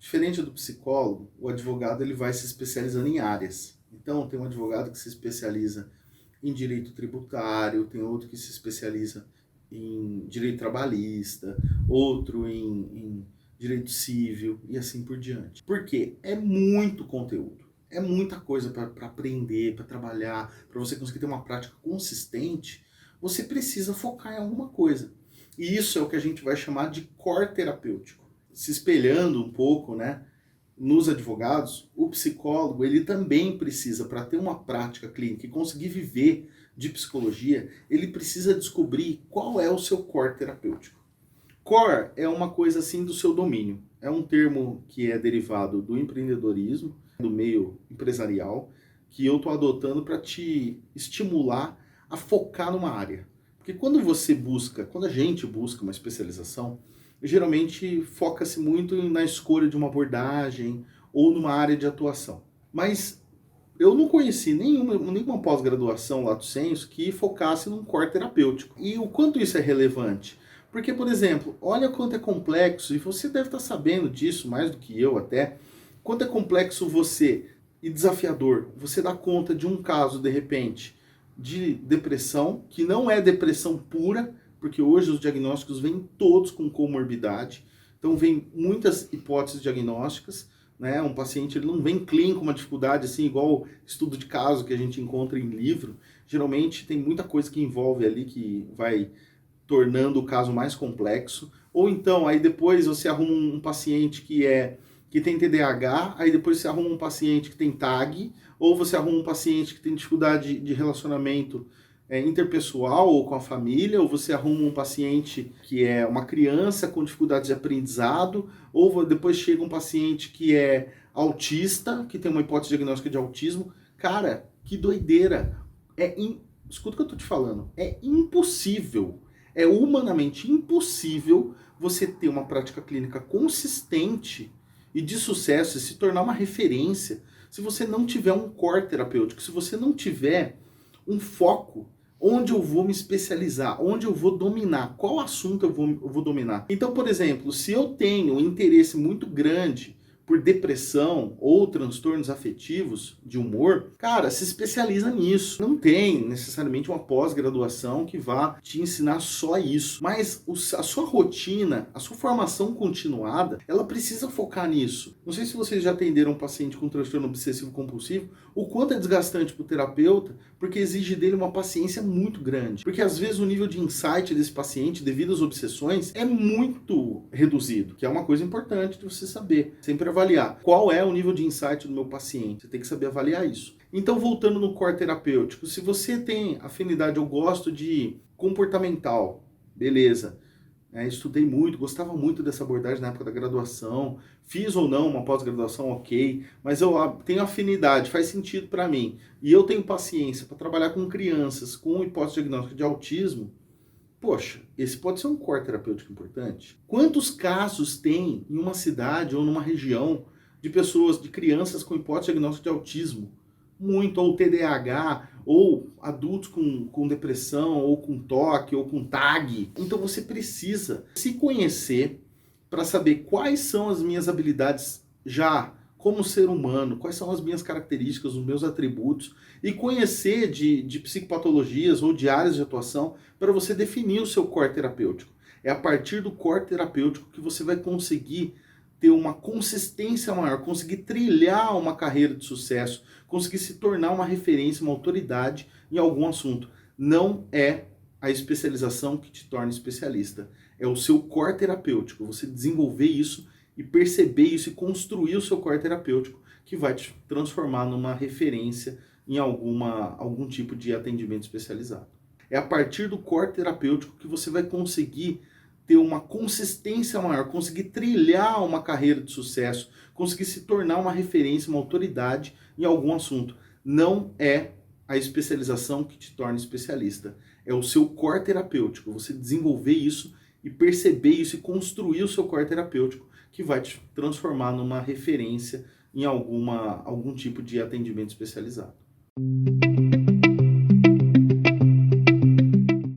Diferente do psicólogo, o advogado ele vai se especializando em áreas. Então, tem um advogado que se especializa em direito tributário, tem outro que se especializa em direito trabalhista, outro em direito civil e assim por diante. Porque é muito conteúdo, é muita coisa para aprender, para trabalhar, para você conseguir ter uma prática consistente, você precisa focar em alguma coisa. E isso é o que a gente vai chamar de core terapêutico. Se espelhando um pouco, né, nos advogados, o psicólogo ele também precisa, para ter uma prática clínica e conseguir viver de psicologia, ele precisa descobrir qual é o seu core terapêutico. Core é uma coisa assim do seu domínio. É um termo que é derivado do empreendedorismo, do meio empresarial, que eu estou adotando para te estimular a focar numa área. Porque quando a gente busca uma especialização, geralmente foca-se muito na escolha de uma abordagem ou numa área de atuação. Mas eu não conheci nenhuma pós-graduação lato sensu que focasse num core terapêutico. E o quanto isso é relevante? Porque, por exemplo, olha quanto é complexo, e você deve estar sabendo disso mais do que eu até, quanto é complexo você e desafiador você dar conta de um caso, de repente, de depressão, que não é depressão pura, porque hoje os diagnósticos vêm todos com comorbidade, então vem muitas hipóteses diagnósticas, né? Um paciente ele não vem clínico com uma dificuldade assim, igual estudo de caso que a gente encontra em livro, geralmente tem muita coisa que envolve ali que vai tornando o caso mais complexo, ou então aí depois você arruma um paciente que tem TDAH, aí depois você arruma um paciente que tem TAG, ou você arruma um paciente que tem dificuldade de relacionamento interpessoal ou com a família, ou você arruma um paciente que é uma criança com dificuldades de aprendizado, ou depois chega um paciente que é autista, que tem uma hipótese diagnóstica de autismo. Cara, que doideira! Escuta o que eu tô te falando. É impossível, é humanamente impossível você ter uma prática clínica consistente e de sucesso e se tornar uma referência se você não tiver um core terapêutico, se você não tiver um foco onde eu vou me especializar, onde eu vou dominar, qual assunto eu vou dominar. Então, por exemplo, se eu tenho um interesse muito grande por depressão ou transtornos afetivos de humor, cara, se especializa nisso. Não tem necessariamente uma pós-graduação que vá te ensinar só isso, mas a sua rotina, a sua formação continuada, ela precisa focar nisso. Não sei se vocês já atenderam um paciente com transtorno obsessivo compulsivo, o quanto é desgastante para o terapeuta, porque exige dele uma paciência muito grande. Porque às vezes o nível de insight desse paciente, devido às obsessões, é muito reduzido, que é uma coisa importante de você saber. Sempre avaliar qual é o nível de insight do meu paciente. Você tem que saber avaliar isso. Então, voltando no core terapêutico, se você tem afinidade, eu gosto de comportamental, beleza. Estudei muito, gostava muito dessa abordagem na época da graduação, fiz ou não uma pós-graduação, ok, mas eu tenho afinidade, faz sentido para mim, e eu tenho paciência para trabalhar com crianças com hipótese diagnóstica de autismo. Poxa, esse pode ser um core terapêutico importante. Quantos casos tem em uma cidade ou numa região de pessoas, de crianças com hipótese diagnóstica de autismo? Muito, ou TDAH, ou adultos com depressão, ou com TOC, ou com TAG. Então você precisa se conhecer para saber quais são as minhas habilidades já como ser humano, quais são as minhas características, os meus atributos, e conhecer de psicopatologias ou de áreas de atuação para você definir o seu core terapêutico. É a partir do core terapêutico que você vai conseguir ter uma consistência maior, conseguir trilhar uma carreira de sucesso, conseguir se tornar uma referência, uma autoridade em algum assunto. Não é a especialização que te torna especialista, é o seu core terapêutico, você desenvolver isso e perceber isso e construir o seu core terapêutico que vai te transformar numa referência em algum tipo de atendimento especializado. É a partir do core terapêutico que você vai conseguir ter uma consistência maior, conseguir trilhar uma carreira de sucesso, conseguir se tornar uma referência, uma autoridade em algum assunto. Não é a especialização que te torna especialista, é o seu core terapêutico, você desenvolver isso e perceber isso e construir o seu core terapêutico que vai te transformar numa referência em algum tipo de atendimento especializado.